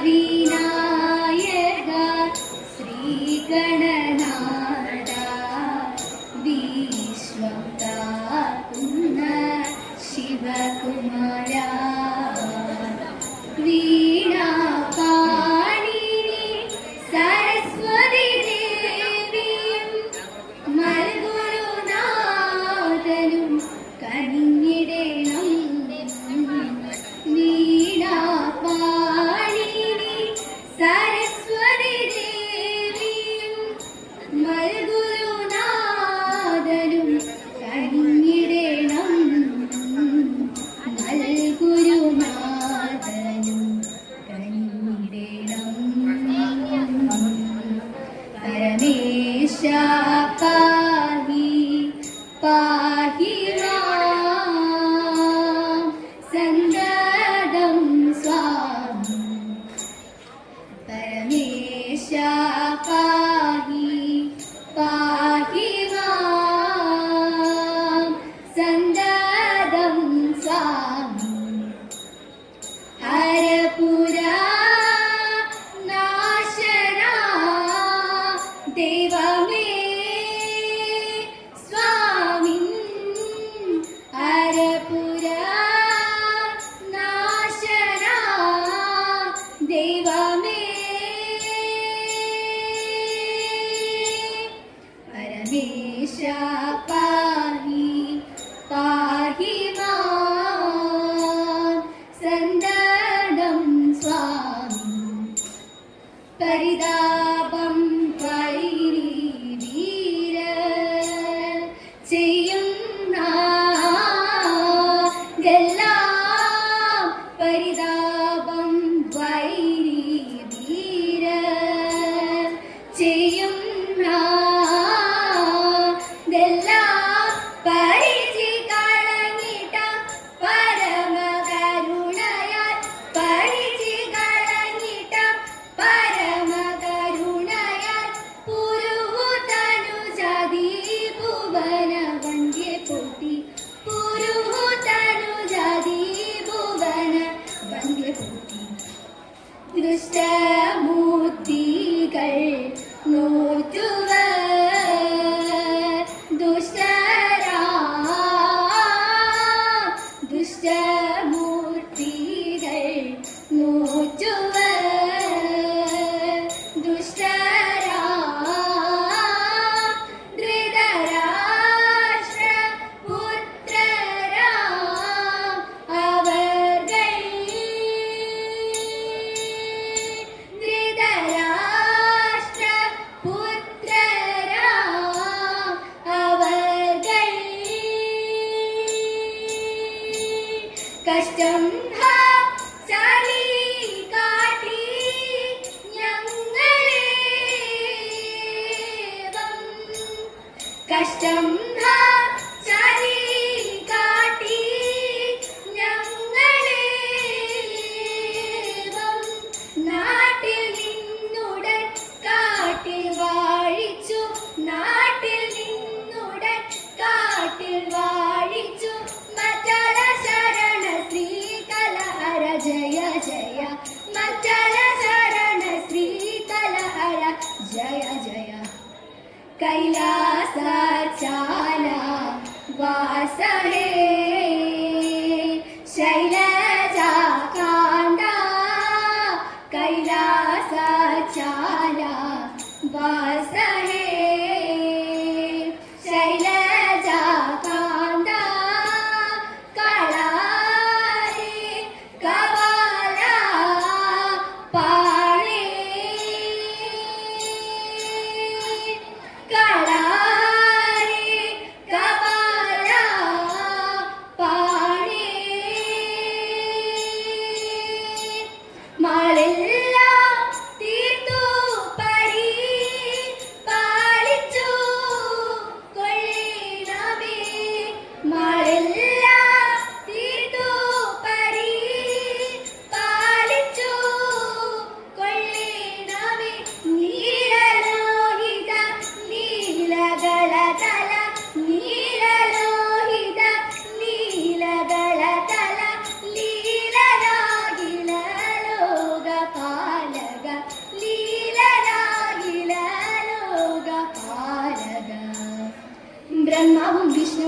വിനായക ശ്രീഗണനാഥ വിശ്വം കാക്കുന്ന ശിവകുമാര വീണാപാണിനി സരസ്വതി ദേവിയും മൽഗുരുനാഥനും കനിഞ്ഞിടേണം. വീണാപാണിനി സരസ്വതി ദേവിയും മൽഗുരുനാഥനും കനിഞ്ഞിടേണം. മൽഗുരുനാഥനും കനിഞ്ഞിടേണം. പരമേശ പാഹി പാഹി മാം സന്തതം സ്വാമി. പരമേശ പാഹി പാഹി മാം സന്തതം സ്വാമി. ഹരപുരാ നാശനാ ദൈവമേ സ്വാമിൻ. ഹരപുരാ നാശനാ ദൈവമേ. പരമേശ പാഹി പാഹി മാം സന്തതം സ്വാമി. പരിതാപം വൈരി വീര ചെയ്യുന്നതെല്ലാം. പരിതാപം വൈരി വീര ചെയ്യുന്നതെല്ലാം. പരിചി കളഞ്ഞിട്ട പരമകരുണയാൽ. പരിചി കളഞ്ഞിട്ട പരമകരുണയാൽ. പുരുഹുതനുജാതി ഭുവന വന്ദ്യേ പോറ്റി. പുരുഹുതനുജാതി ഭുവന വന്ദ്യേ പോറ്റി. ദുഷ്ടമൂർത്തികൾ നോറ്റുവർ ദുഷ്ടരാ. ദുഷ്ടമൂർത്തികൾ നോറ്റുവർ ദുഷ്ടരാ. ധൃതരാഷ്ട്ര പുത്രരാ അവർകൾ. ധൃതരാഷ്ട്ര പുത്രരാ അവർകൾ. കഷ്ടം ചളി കാട്ടി ഞങ്ങളേവം. കഷ്ടം ചളി കാട്ടി ഞങ്ങളേവം. നാട്ടിൽ നിന്നുടൻ കാട്ടിൽ വാഴിച്ചു. നാട്ടിൽ നിന്നുടൻ കാട്ടിൽ വാഴിച്ചു. മറ്റള ശരണ ശ്രീകലഹര ജയ ജയ. മറ്റള ശരണ ശ്രീകലഹര ജയ ജയ. കൈലാസചാല വാസ ഹേ ശൈലജാകാന്ത. കൈലാസചാല വാസ ഹേ ശൈലജാകാന്ത. കളാരി കവാല പാണി. കളാ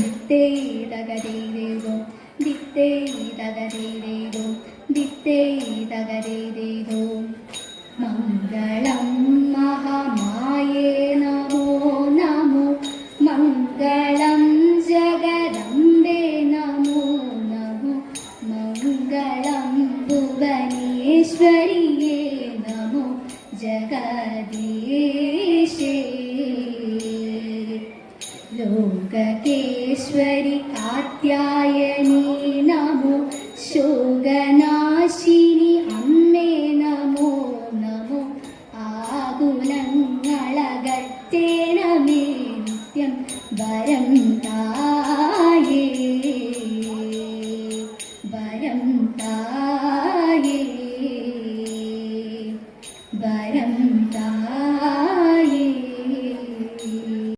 ദിത്തേ തകതേതേതോ ദിത്തേ തകതേതേതോ ദിത്തേ തകതേതേതോ മംഗളം മഹാമായേ നമോ നമോ മംഗളം ജഗദംബേ നമോ നമോ മംഗളം ഭുവനേശ്വരിയേ നമോ ജഗദീശേ ലോകകേശ്വരി കാത്യായനി നമോ ശോകനാശിനി അമ്മേ നമോ നമോ ആകുലങ്ങളകറ്റേണമേ നിത്യം വരം തായേ വരം തായേ വരം തായേ